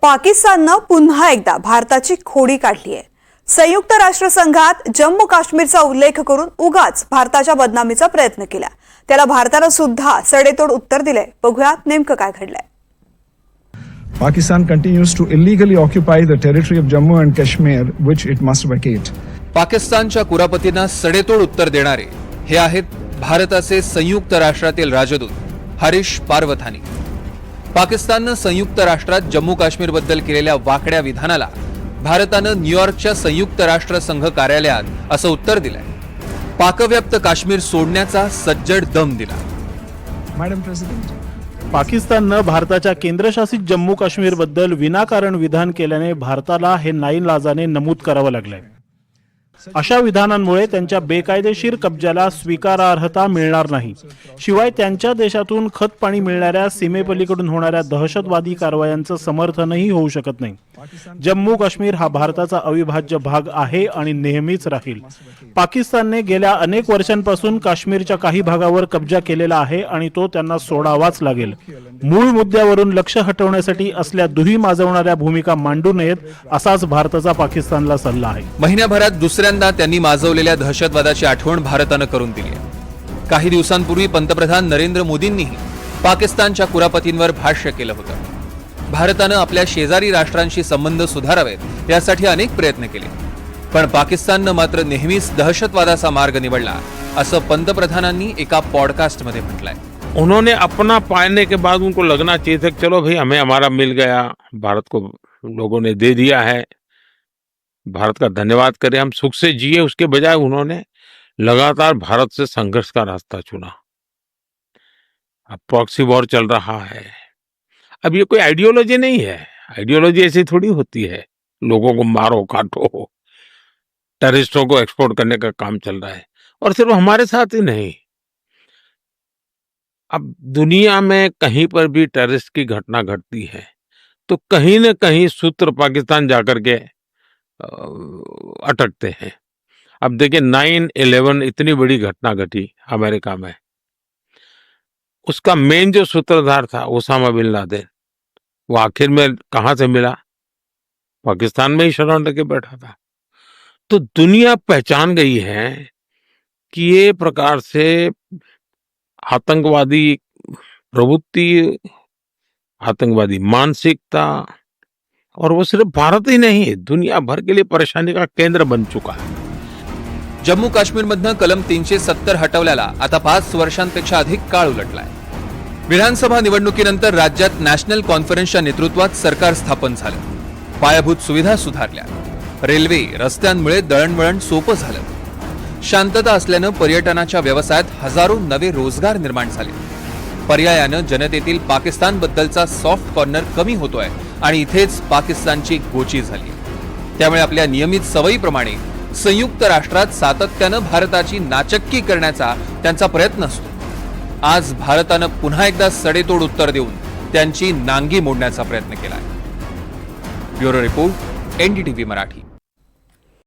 पाकिस्ताननं पुन्हा एकदा भारताची खोडी काढली आहे। संयुक्त राष्ट्र संघात जम्मू काश्मीरचा उल्लेख करून उगाच भारताच्या बदनामीचा प्रयत्न केला। त्याला भारतानं सुद्धा सडेतोड उत्तर दिले। बघूयात नेमकं काय घडलंय। Pakistan continues to illegally occupy the territory of Jammu and Kashmir, which it must vacate. पाकिस्तानच्या कुरापतींना सडेतोड उत्तर देणारे हे आहेत भारताचे संयुक्त राष्ट्रातील राजदूत हरीश पारवथानी। पाकिस्ताननं संयुक्त राष्ट्रात जम्मू काश्मीर बद्दल केलेल्या वाकड्या विधानाला भारतानं न्यूयॉर्कच्या संयुक्त राष्ट्र संघ कार्यालयात असं उत्तर दिलंय। पाकव्याप्त काश्मीर सोडण्याचा सज्जड दम दिला। Madam President, पाकिस्ताननं भारताच्या केंद्रशासित जम्मू काश्मीर बद्दल विनाकारण विधान केल्याने भारताला हे नाईलाजाने नमूद करावं लागलंय। अशा विधानांमुळे त्यांच्या बेकायदेशीर कब्जाला स्वीकारार्हता मिळणार नाही, शिवाय त्यांच्या देशातून खत पाणी मिळणाऱ्या सीमेपलीकडून होणाऱ्या दहशतवादी कारवायांचं समर्थनही होऊ शकत नाही। जम्मू काश्मीर हा भारताचा अविभाज्य भाग आहे आणि नेहमीच राहील। पाकिस्तानने गेल्या अनेक वर्षांपासून काश्मीरच्या काही भागावर कब्जा केलेला आहे आणि तो त्यांना सोडावाच लागेल। मूळ मुद्द्यावरून लक्ष हटवण्यासाठी असल्या दुही माजवणाऱ्या भूमिका मांडू नयेत, असाच भारताचा पाकिस्तानला सल्ला आहे। महिन्याभरात दुसऱ्यांदा त्यांनी माजवलेल्या दहशतवादाची आठवण भारतानं करून दिली आहे। काही दिवसांपूर्वी पंतप्रधान नरेंद्र मोदींनीही पाकिस्तानच्या कुरापतींवर भाष्य केलं होतं। भारतानं आपल्या शेजारी राष्ट्रांशी संबंध सुधारावेत यासाठी अनेक प्रयत्न केले, पण पाकिस्ताननं मात्र नेहमीच दहशतवादाचा मार्ग निवडला, असं पंतप्रधानांनी एका पॉडकास्टमध्ये म्हटलंय। उन्होंने अपना पाने के बाद उनको लगना चाहिए था कि चलो भाई हमें हमारा मिल गया, भारत को लोगों ने दे दिया है, भारत का धन्यवाद करें, हम सुख से जिए। उसके बजाय उन्होंने लगातार भारत से संघर्ष का रास्ता चुना। अब प्रॉक्सी वॉर चल रहा है। अब ये कोई आइडियोलॉजी नहीं है, आइडियोलॉजी ऐसी थोड़ी होती है, लोगों को मारो काटो, टेररिस्टों को एक्सपोर्ट करने का काम चल रहा है। और सिर्फ हमारे साथ ही नहीं, अब दुनिया में कहीं पर भी टेररिस्ट की घटना घटती है तो कहीं न कहीं सूत्र पाकिस्तान जाकर के अटकते हैं। अब देखिए 9/11 इतनी बड़ी घटना घटी अमेरिका में, उसका मेन जो सूत्रधार था ओसामा बिन लादेन, वो आखिर में कहां से मिला? पाकिस्तान में ही शरण लेके बैठा था। तो दुनिया पहचान गई है कि ये प्रकार से आतंकवादी प्रवृत्ति, आतंकवादी मानसिकता, और वो सिर्फ भारत ही नहीं, दुनिया भर के लिए परेशानी का केंद्र बन चुका है। जम्मू काश्मीरमधनं कलम 370 हटवल्याला आता 5 वर्षांपेक्षा अधिक काळ उलटलाय। विधानसभा निवडणुकीनंतर राज्यात नॅशनल कॉन्फरन्सच्या नेतृत्वात सरकार स्थापन झालं। पायाभूत सुविधा सुधारल्या, रेल्वे रस्त्यांमुळे दळणवळण सोपं झालं। शांतता असल्यानं पर्यटनाच्या व्यवसायात हजारो नवे रोजगार निर्माण झाले। पर्यायानं जनतेतील पाकिस्तानबद्दलचा सॉफ्ट कॉर्नर कमी होतोय आणि इथेच पाकिस्तानची गोची झाली। त्यामुळे आपल्या नियमित सवयीप्रमाणे संयुक्त राष्ट्रात सातत्यानं भारताची नाचक्की करण्याचा त्यांचा प्रयत्न असतो। आज भारतानं पुन्हा एकदा सडेतोड उत्तर देऊन त्यांची नांगी मोडण्याचा प्रयत्न केलाय। Bureau report, NDTV Marathi.